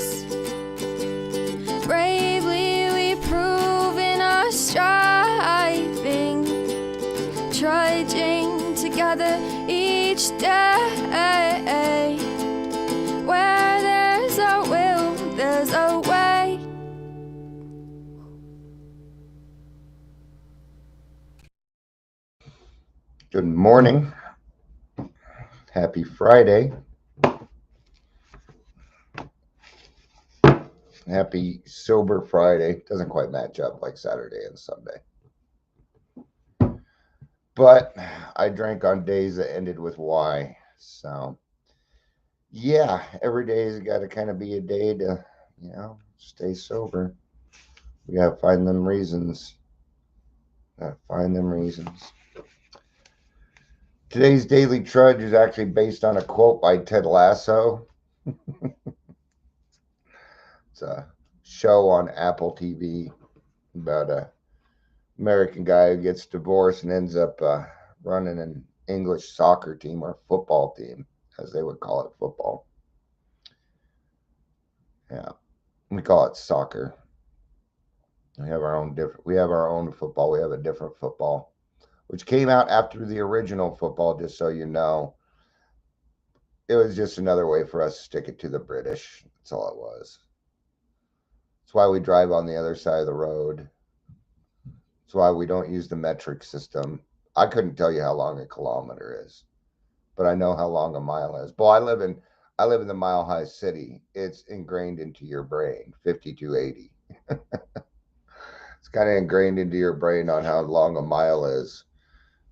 us. Bravely we prove in our striving, trudging together each day. Where there's a will, there's a way. Good morning. Happy Friday. Happy Sober Friday. Doesn't quite match up like Saturday and Sunday. But I drank on days that ended with Y. So, yeah, every day has got to kind of be a day to, stay sober. We got to find them reasons. Today's Daily Trudge is actually based on a quote by Ted Lasso. It's a show on Apple TV about a American guy who gets divorced and ends up running an English soccer team or football team, as they would call it, football. Yeah, we call it soccer. We have our own football. We have a different football, which came out after the original football, just so you know. It was just another way for us to stick it to the British. That's all it was. That's why we drive on the other side of the road. That's why we don't use the metric system. I couldn't tell you how long a kilometer is, but I know how long a mile is. Well, I live in the Mile High City. It's ingrained into your brain, 5280. It's kind of ingrained into your brain on how long a mile is.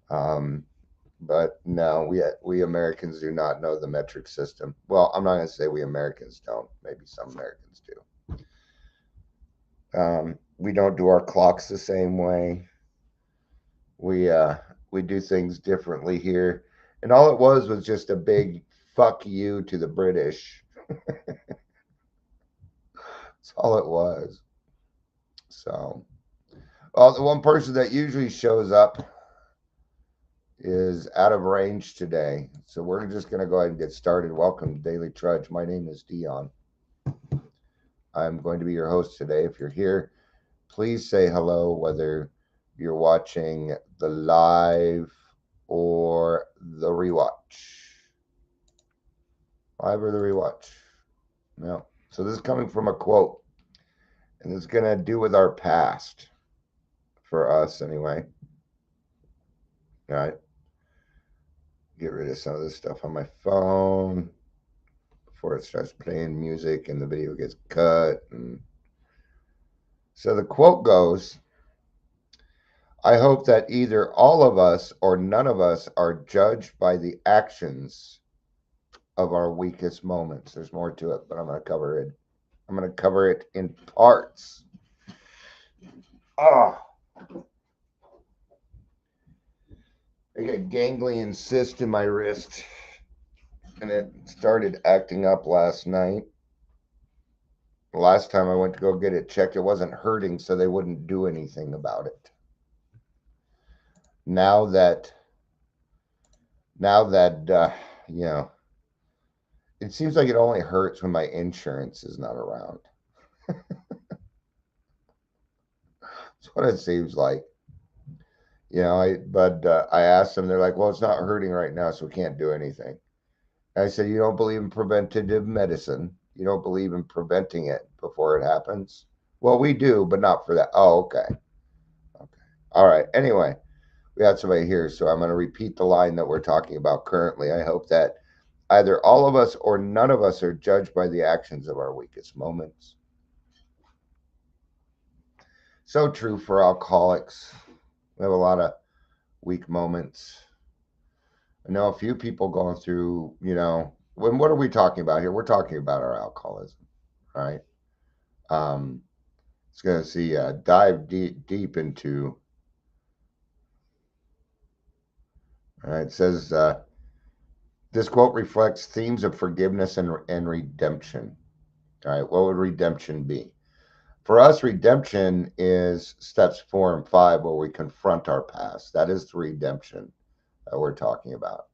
But no, we Americans do not know the metric system. Well, I'm not going to say we Americans don't. Maybe some Americans do. We don't do our clocks the same way. We do things differently here. And all it was just a big fuck you to the British. That's all it was. So, well, the one person that usually shows up is out of range today. So we're just going to go ahead and get started. Welcome to Daily Trudge. My name is Dion. I'm going to be your host today. If you're here, please say hello, whether you're watching the live or the rewatch. Live or the rewatch. No. So this is coming from a quote, and it's going to do with our past, for us anyway. All right. Get rid of some of this stuff on my phone before it starts playing music and the video gets cut. And so the quote goes, I hope that either all of us or none of us are judged by the actions of our weakest moments. There's more to it, but I'm going to cover it. I'm going to cover it in parts. I got ganglion cyst in my wrist, and it started acting up last night. The last time I went to go get it checked, it wasn't hurting, so they wouldn't do anything about it. Now that it seems like it only hurts when my insurance is not around. That's what it seems like. I asked them, they're like, well, it's not hurting right now, so we can't do anything. And I said, you don't believe in preventative medicine. You don't believe in preventing it before it happens. Well, we do, but not for that. Oh, okay. All right. Anyway, we got somebody here, so I'm going to repeat the line that we're talking about currently. I hope that either all of us or none of us are judged by the actions of our weakest moments. So true for alcoholics. We have a lot of weak moments. I know a few people going through, what are we talking about here? We're talking about our alcoholism, right? It's going to dive deep into. All right, it says this quote reflects themes of forgiveness and redemption. All right, what would redemption be? For us, redemption is steps 4 and 5, where we confront our past. That is the redemption that we're talking about.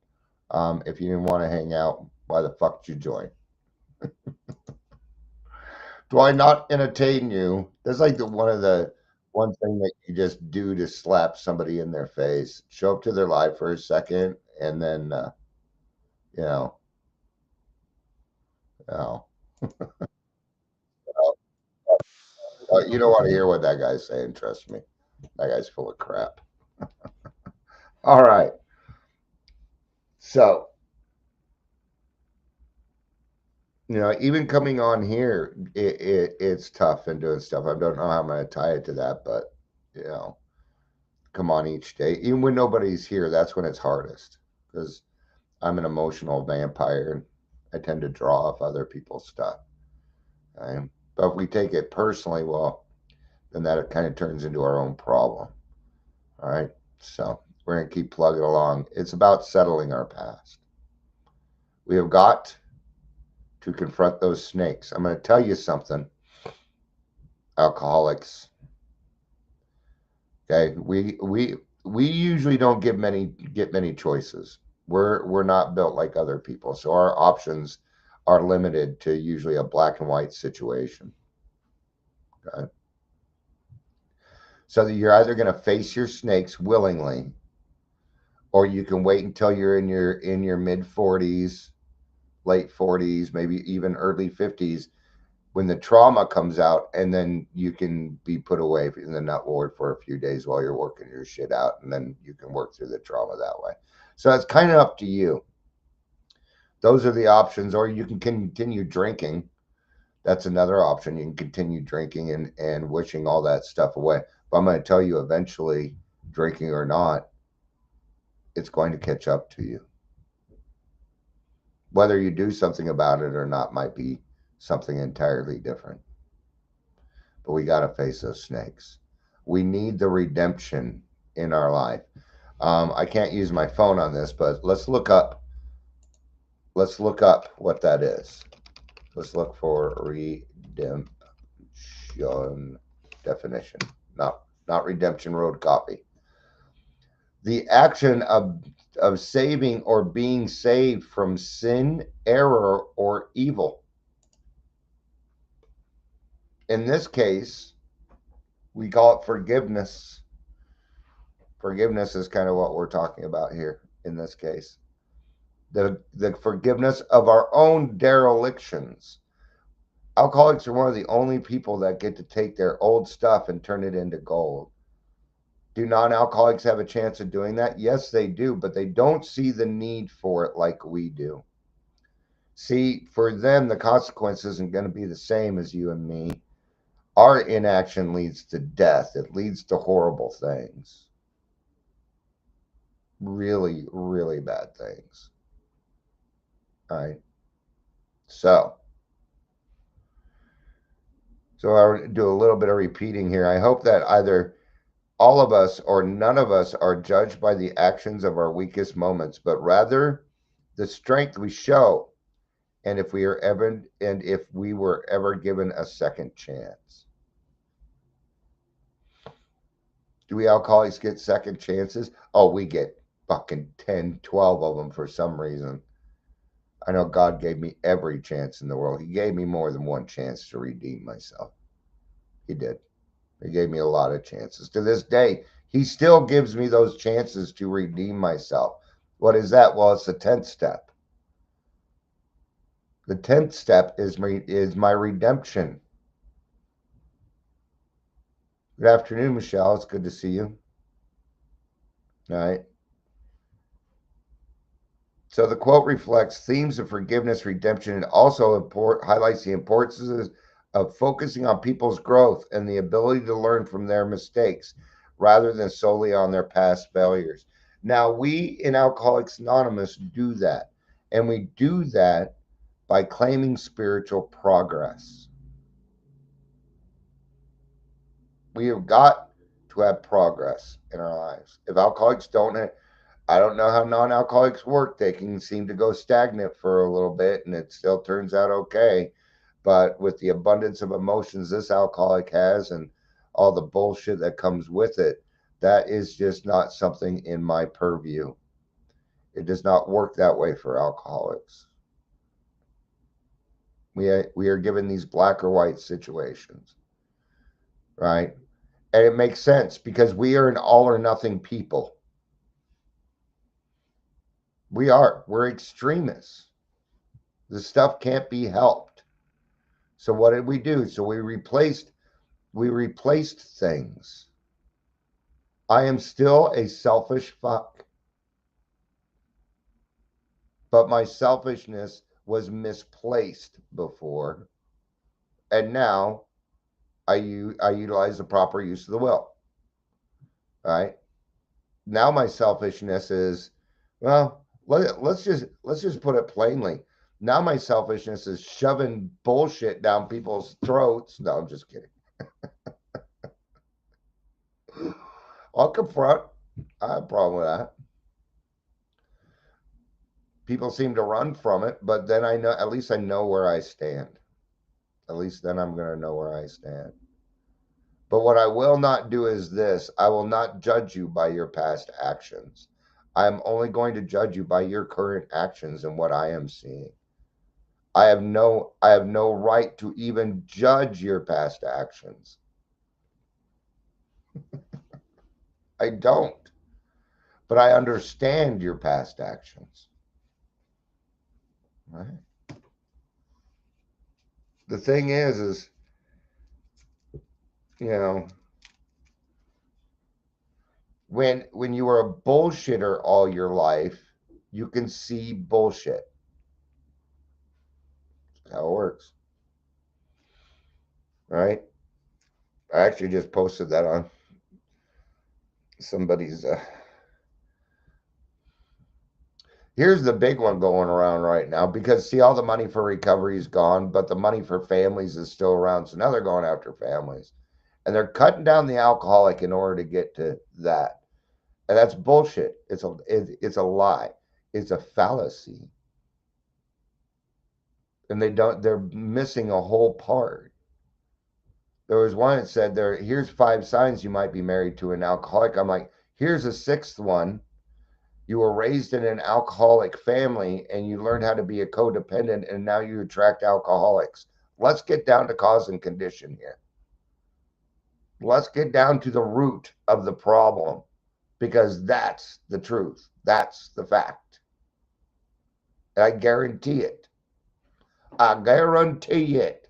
If you didn't want to hang out, why the fuck did you join? Do I not entertain you? That's like the one thing that you just do to slap somebody in their face. Show up to their live for a second, and then you know, you know, you don't want to hear what that guy's saying. Trust me, that guy's full of crap. All right, so even coming on here, it's tough and doing stuff. I don't know how I'm going to tie it to that, but you know, come on each day, even when nobody's here. That's when it's hardest because I'm an emotional vampire and I tend to draw off other people's stuff. Right? But if we take it personally, well, then that kind of turns into our own problem. All right. So we're going to keep plugging along. It's about settling our past. We have got to confront those snakes. I'm going to tell you something, alcoholics. Okay. We usually don't get many choices. We're not built like other people. So our options are limited to usually a black and white situation. Okay. So that you're either going to face your snakes willingly, or you can wait until you're in your mid 40s, late 40s, maybe even early 50s, when the trauma comes out, and then you can be put away in the nut ward for a few days while you're working your shit out, and then you can work through the trauma that way. So it's kind of up to you. Those are the options, or you can continue drinking. That's another option. You can continue drinking and wishing all that stuff away. But I'm going to tell you, eventually, drinking or not, it's going to catch up to you. Whether you do something about it or not might be something entirely different. But we got to face those snakes. We need the redemption in our life. I can't use my phone on this, but let's look up what that is. Let's look for redemption definition. Not Redemption Road Coffee. The action of saving or being saved from sin, error, or evil. In this case, we call it forgiveness. Forgiveness is kind of what we're talking about here in this case. The forgiveness of our own derelictions. Alcoholics are one of the only people that get to take their old stuff and turn it into gold. Do non-alcoholics have a chance of doing that? Yes, they do, but they don't see the need for it like we do. See, for them, the consequence isn't going to be the same as you and me. Our inaction leads to death. It leads to horrible things. Really, really bad things. All right. So I'll do a little bit of repeating here. I hope that either all of us or none of us are judged by the actions of our weakest moments, but rather the strength we show, and if we were ever given a second chance. Do we alcoholics get second chances? Oh, we get fucking 10, 12 of them for some reason. I know God gave me every chance in the world. He gave me more than one chance to redeem myself. He did. He gave me a lot of chances. To this day, he still gives me those chances to redeem myself. What is that? Well, it's the 10th step. The 10th step is my redemption. Good afternoon, Michelle. It's good to see you. All right. So the quote reflects themes of forgiveness, redemption, and also highlights the importance of focusing on people's growth and the ability to learn from their mistakes rather than solely on their past failures. Now, we in Alcoholics Anonymous do that, and we do that by claiming spiritual progress. We have got to have progress in our lives. If alcoholics don't have, I don't know how non-alcoholics work. They can seem to go stagnant for a little bit and it still turns out okay. But with the abundance of emotions this alcoholic has and all the bullshit that comes with it, that is just not something in my purview. It does not work that way for alcoholics. We are given these black or white situations, right? And it makes sense because we are an all or nothing people. We're extremists. This stuff can't be helped. So what did we do? So we replaced things. I am still a selfish fuck. But my selfishness was misplaced before. And now I utilize the proper use of the will. Right? Now my selfishness is, well, let's just put it plainly. Now my selfishness is shoving bullshit down people's throats. No, I'm just kidding. I'll confront. I have a problem with that. People seem to run from it, but then I know, at least I know where I stand. At least then I'm going to know where I stand. But what I will not do is this. I will not judge you by your past actions. I am only going to judge you by your current actions and what I am seeing. I have no right to even judge your past actions. I don't. But I understand your past actions. Right? The thing is, you know, when you are a bullshitter all your life, you can see bullshit. That's how it works. Right? I actually just posted that on somebody's here's the big one going around right now, because see, all the money for recovery is gone, but the money for families is still around. So now they're going after families, and they're cutting down the alcoholic in order to get to that. And that's bullshit. It's a lie. It's a fallacy. And they're missing a whole part. There was one that said here's 5 signs you might be married to an alcoholic. I'm like, here's a 6th one. You were raised in an alcoholic family and you learned how to be a codependent, and now you attract alcoholics. Let's get down to cause and condition here. Let's get down to the root of the problem, because that's the truth. That's the fact. And I guarantee it. I guarantee it.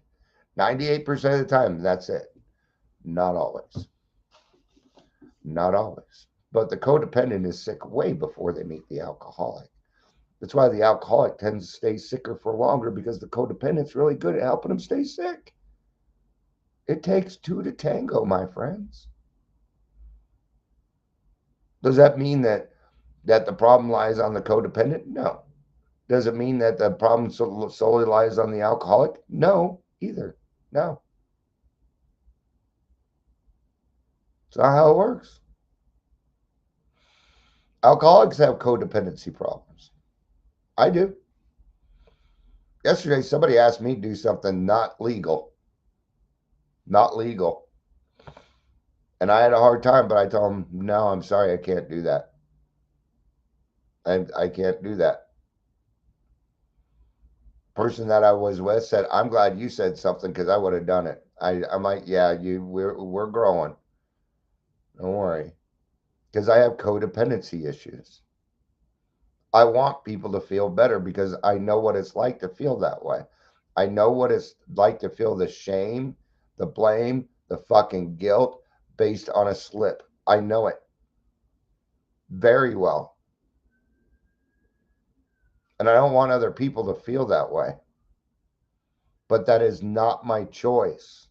98% of the time, that's it. Not always. Not always. But the codependent is sick way before they meet the alcoholic. That's why the alcoholic tends to stay sicker for longer, because the codependent's really good at helping them stay sick. It takes 2 to tango, my friends. Does that mean that the problem lies on the codependent? No. Does it mean that the problem solely lies on the alcoholic? No, either. No. It's not how it works. Alcoholics have codependency problems. I do. Yesterday, somebody asked me to do something not legal. Not legal. And I had a hard time, but I told them, no, I'm sorry, I can't do that. I can't do that. Person that I was with said, I'm glad you said something, because I would have done it. I'm like, yeah, we're growing. Don't worry. Because I have codependency issues. I want people to feel better because I know what it's like to feel that way. I know what it's like to feel the shame, the blame, the fucking guilt based on a slip. I know it very well. And I don't want other people to feel that way. But that is not my choice.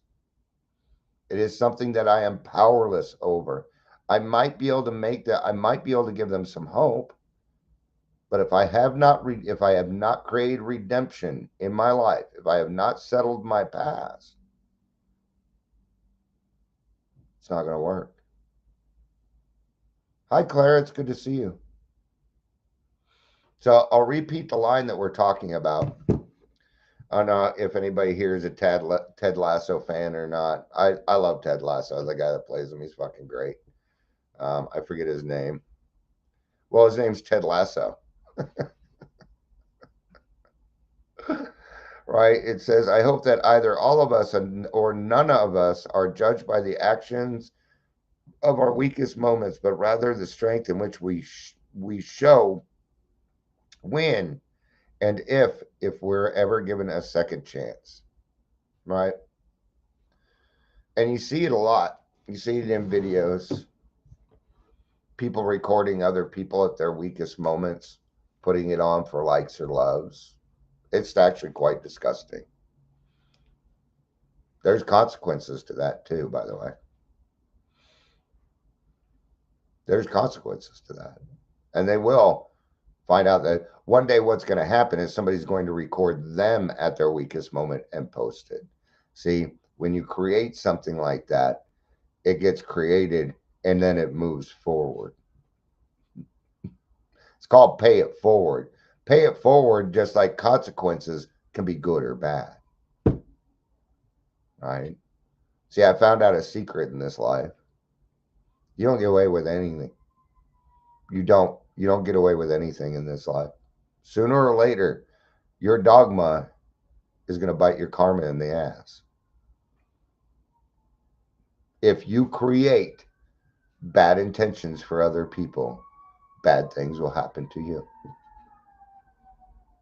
It is something that I am powerless over. I might be able to make that. I might be able to give them some hope. But if I have not created redemption in my life, if I have not settled my past, it's not going to work. Hi, Claire. It's good to see you. So I'll repeat the line that we're talking about. I don't know if anybody here is a Ted Lasso fan or not. I love Ted Lasso. The guy that plays him, he's fucking great. I forget his name. Well, his name's Ted Lasso. right? It says, I hope that either all of us or none of us are judged by the actions of our weakest moments, but rather the strength in which we show when and if we're ever given a second chance, right? And you see it a lot. You see it in videos, people recording other people at their weakest moments, putting it on for likes or loves. It's actually quite disgusting. There's consequences to that too, by the way. There's consequences to that. And they will find out that one day what's going to happen is somebody's going to record them at their weakest moment and post it. See, when you create something like that, it gets created and then it moves forward. It's called pay it forward. Pay it forward, just like consequences can be good or bad. Right? See, I found out a secret in this life. You don't get away with anything. You don't get away with anything in this life. Sooner or later, your dogma is going to bite your karma in the ass. If you create bad intentions for other people, bad things will happen to you.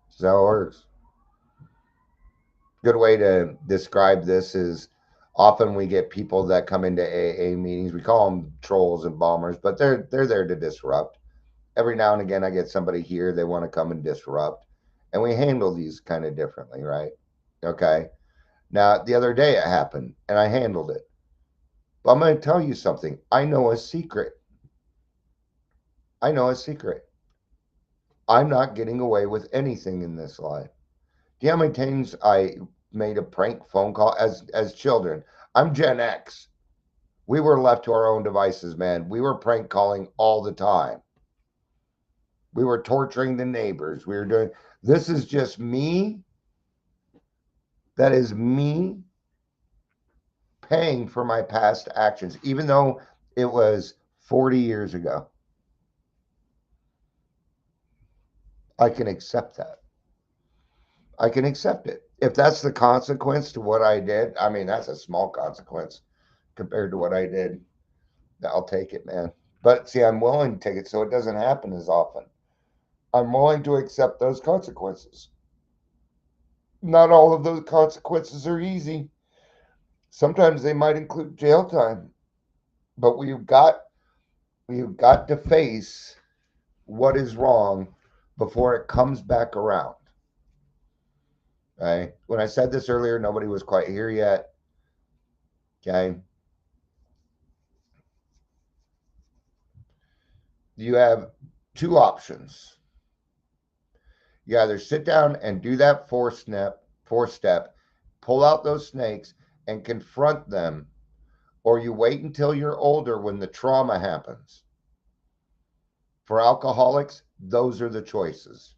That's how it works. Good way to describe this is often we get people that come into AA meetings. We call them trolls and bombers, but they're there to disrupt. Every now and again, I get somebody here, they want to come and disrupt. And we handle these kind of differently, right? Okay. Now, the other day it happened and I handled it. But I'm going to tell you something. I know a secret. I know a secret. I'm not getting away with anything in this life. Do you know how many times I made a prank phone call as children? I'm Gen X. We were left to our own devices, man. We were prank calling all the time. We were torturing the neighbors. We were doing, this is just me. That is me paying for my past actions, even though it was 40 years ago. I can accept that. I can accept it. If that's the consequence to what I did, I mean, that's a small consequence compared to what I did. I'll take it, man. But see, I'm willing to take it so it doesn't happen as often. I'm willing to accept those consequences. Not all of those consequences are easy. Sometimes they might include jail time. But we've got to face what is wrong before it comes back around. Okay. When I said this earlier, nobody was quite here yet. Okay. You have two options. You either sit down and do that four step, pull out those snakes and confront them, or you wait until you're older when the trauma happens. For alcoholics, those are the choices.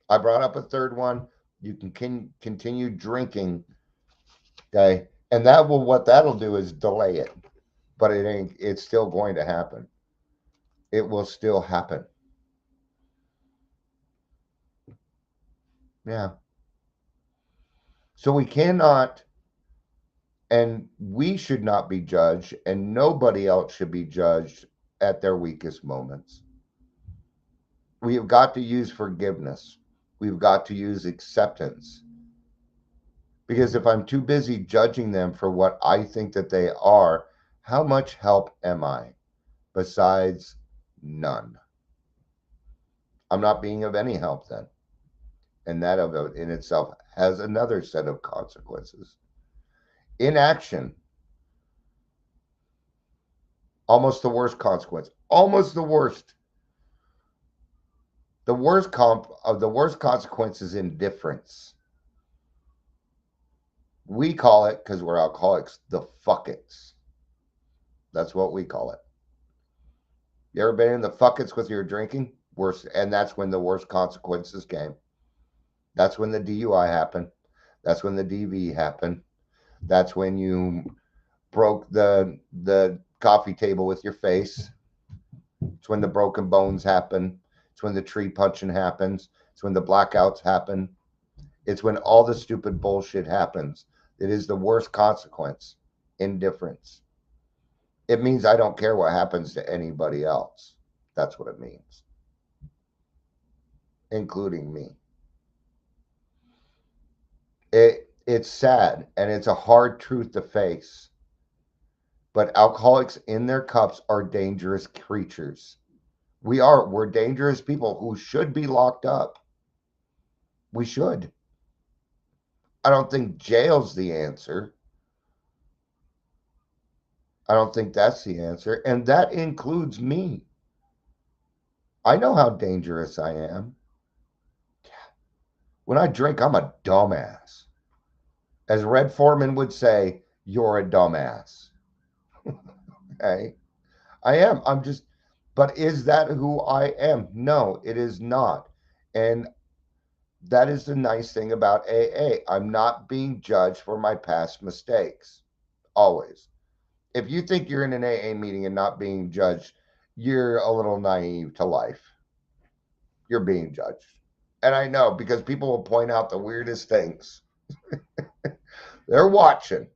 I brought up a third one. You can continue drinking, okay? And what that'll do is delay it. But it's still going to happen. It will still happen. Yeah. So we cannot, and we should not be judged, and nobody else should be judged at their weakest moments. We have got to use forgiveness. We've got to use acceptance. Because if I'm too busy judging them for what I think that they are, how much help am I? Besides, none. I'm not being of any help then. And that in itself has another set of consequences. Inaction. Almost the worst consequence. Almost the worst. The worst consequence is indifference. We call it, because we're alcoholics, the fuckets. That's what we call it. You ever been in the fuckets with your drinking? Worse, and that's when the worst consequences came. That's when the DUI happened. That's when the DV happened. That's when you broke the coffee table with your face. It's when the broken bones happen. It's when the tree punching happens. It's when the blackouts happen. It's when all the stupid bullshit happens. It is the worst consequence. Indifference. It means I don't care what happens to anybody else. That's what it means, including me. It's sad, and it's a hard truth to face. But alcoholics in their cups are dangerous creatures. We're dangerous people who should be locked up. We should. I don't think jail's the answer. I don't think that's the answer. And that includes me. I know how dangerous I am. When I drink, I'm a dumbass. As Red Foreman would say, you're a dumbass. Okay? I am. But is that who I am? No, it is not. And that is the nice thing about AA. I'm not being judged for my past mistakes. Always. If you think you're in an AA meeting and not being judged, you're a little naive to life. You're being judged. And I know, because people will point out the weirdest things. They're watching.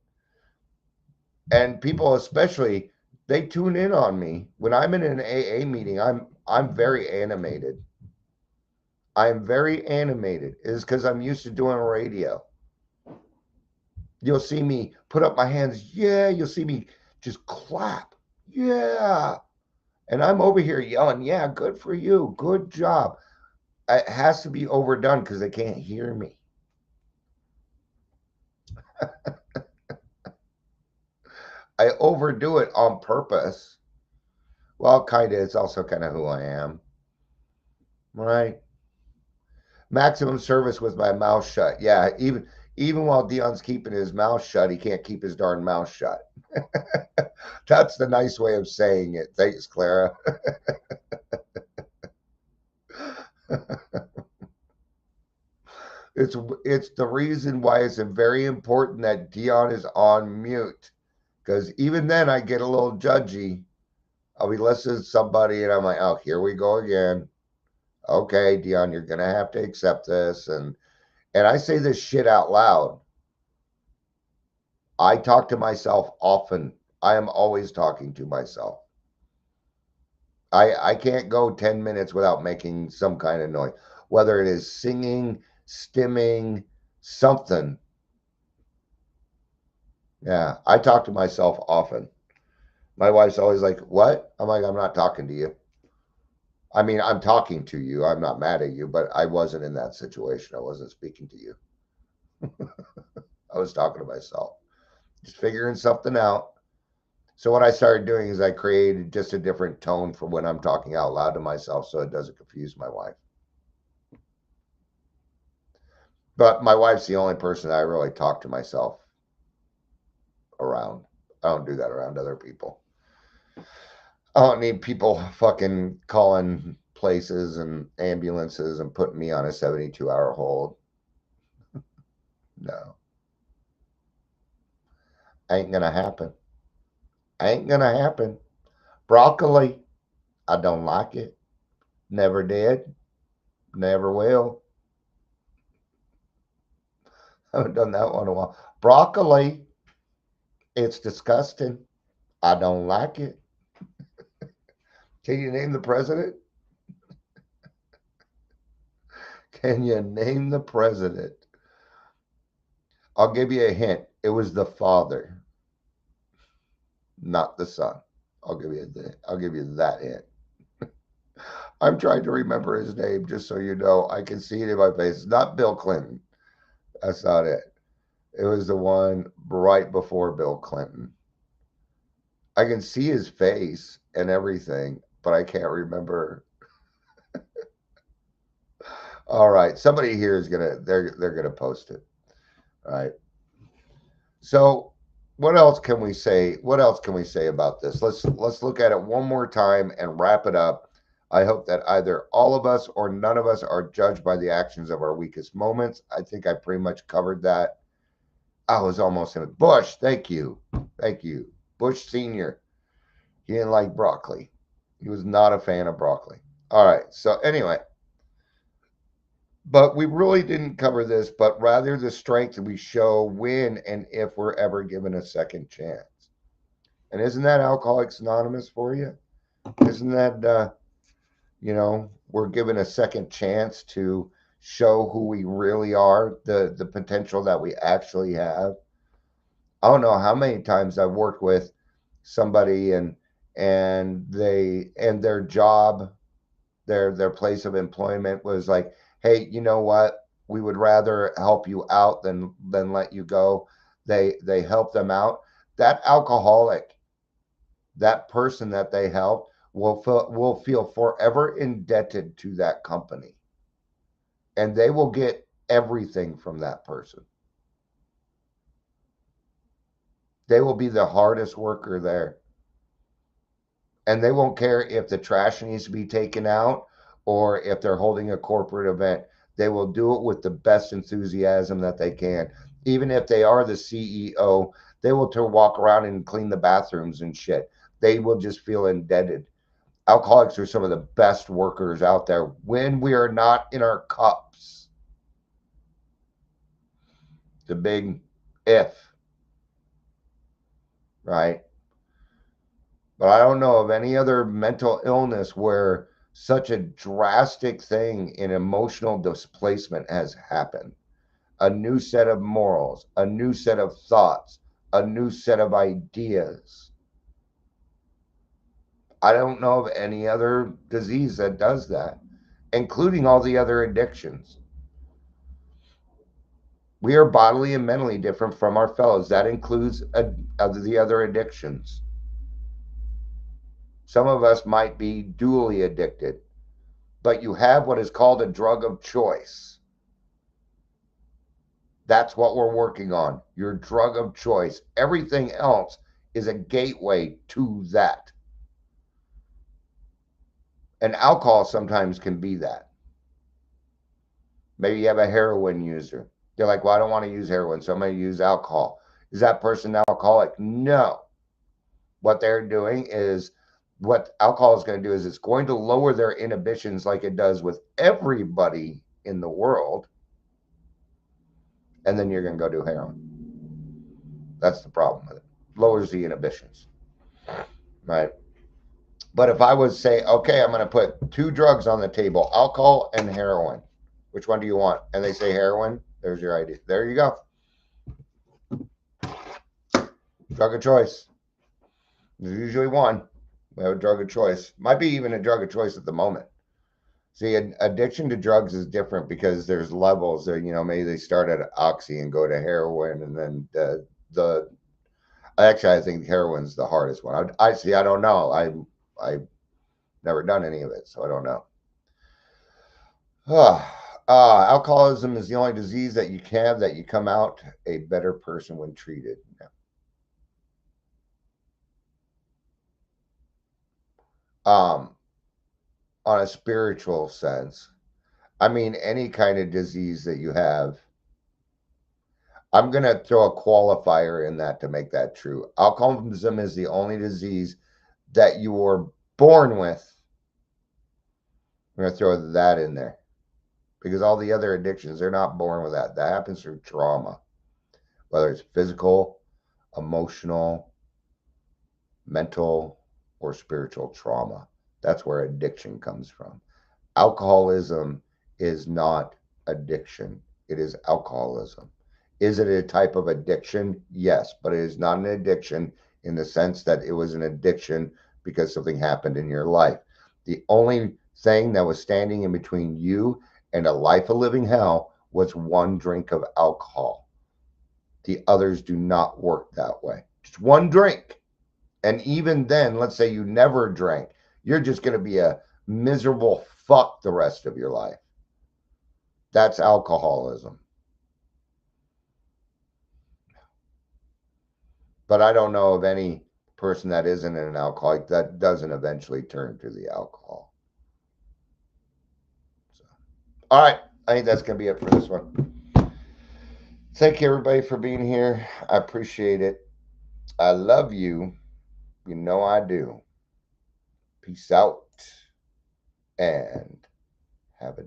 And people especially, they tune in on me. When I'm in an AA meeting, I'm very animated. I'm very animated. It is because I'm used to doing radio. You'll see me put up my hands. Yeah. You'll see me just clap. Yeah. And I'm over here yelling, yeah, good for you. Good job. It has to be overdone because they can't hear me. I overdo it on purpose. Well, kind of. It's also kind of who I am. Right? Maximum service with my mouth shut. Yeah, even while Dion's keeping his mouth shut, he can't keep his darn mouth shut. That's the nice way of saying it. Thanks, Clara. It's the reason why it's very important that Dion is on mute. Because even then I get a little judgy. I'll be listening to somebody and I'm like, oh, here we go again. Okay, Dion, you're gonna have to accept this. And I say this shit out loud. I talk to myself often. I am always talking to myself. I can't go 10 minutes without making some kind of noise, whether it is singing, stimming, something. Yeah, I talk to myself often. My wife's always like, what? I'm like, I'm not talking to you. I mean, I'm talking to you. I'm not mad at you, but I wasn't in that situation. I wasn't speaking to you. I was talking to myself, just figuring something out. So what I started doing is I created just a different tone for when I'm talking out loud to myself so it doesn't confuse my wife. But my wife's the only person I really talk to myself around. I don't do that around other people. I don't need people fucking calling places and ambulances and putting me on a 72-hour hold. No. Ain't gonna happen. Ain't gonna happen. Broccoli, I don't like it. Never did. Never will. I haven't done that one in a while. Broccoli, it's disgusting. I don't like it. Can you name the president? Can you name the president? I'll give you a hint. It was the father, not the son. I'll give you that hint. I'm trying to remember his name, just so you know. I can see it in my face. It's not Bill Clinton. That's not it. It was the one right before Bill Clinton. I can see his face and everything, but I can't remember. All right, somebody here is they're gonna post it. All right. So what else can we say? What else can we say about this? Let's look at it one more time and wrap it up. I hope that either all of us or none of us are judged by the actions of our weakest moments. I think I pretty much covered that. I was almost in Bush. Thank you. Thank you. Bush Sr. He didn't like broccoli. He was not a fan of broccoli. All right. So anyway, But we really didn't cover this, but rather the strength that we show when and if we're ever given a second chance. And isn't that Alcoholics Anonymous for you? Isn't that, we're given a second chance to show who we really are, the potential that we actually have? I don't know how many times I've worked with somebody and their job, their place of employment was like, hey, you know what, we would rather help you out than let you go. They help them out. That alcoholic, that person that they helped, will feel forever indebted to that company, and they will get everything from that person. They will be the hardest worker there, and they won't care if the trash needs to be taken out or if they're holding a corporate event. They will do it with the best enthusiasm that they can. Even if they are the CEO, they will walk around and clean the bathrooms and shit. They will just feel indebted. Alcoholics are some of the best workers out there when we are not in our cups. The big if, right? But I don't know of any other mental illness where such a drastic thing in emotional displacement has happened. A new set of morals, a new set of thoughts, a new set of ideas. I don't know of any other disease that does that, including all the other addictions. We are bodily and mentally different from our fellows. That includes the other addictions. Some of us might be dually addicted, but you have what is called a drug of choice. That's what we're working on, your drug of choice. Everything else is a gateway to that. And alcohol sometimes can be that. Maybe you have a heroin user. They're like, well, I don't want to use heroin, so I'm going to use alcohol. Is that person alcoholic? No. What they're doing is, what alcohol is going to do is it's going to lower their inhibitions like it does with everybody in the world. And then you're going to go do heroin. That's the problem with it. Lowers the inhibitions. Right. But if I would say, okay, I'm going to put two drugs on the table, alcohol and heroin, which one do you want? And they say heroin, there's your idea. There you go. Drug of choice. There's usually one. We have a drug of choice. Might be even a drug of choice at the moment. See, addiction to drugs is different because there's levels. There, maybe they start at oxy and go to heroin, and then the actually, I think heroin's the hardest one. I see. I don't know. I've never done any of it, so I don't know. Alcoholism is the only disease that you can have that you come out a better person when treated. On a spiritual sense, I mean, any kind of disease that you have, I'm going to throw a qualifier in that to make that true. Alcoholism is the only disease that you were born with. I'm going to throw that in there because all the other addictions, they're not born with that. That happens through trauma, whether it's physical, emotional, mental, or spiritual trauma. That's where addiction comes from. Alcoholism is not addiction. It is alcoholism. Is it a type of addiction? Yes, but it is not an addiction in the sense that it was an addiction because something happened in your life. The only thing that was standing in between you and a life of living hell was one drink of alcohol. The others do not work that way. Just one drink. And even then, let's say you never drank, you're just going to be a miserable fuck the rest of your life. That's alcoholism. But I don't know of any person that isn't an alcoholic that doesn't eventually turn to the alcohol. So, all right. I think that's going to be it for this one. Thank you, everybody, for being here. I appreciate it. I love you. You know I do. Peace out and have a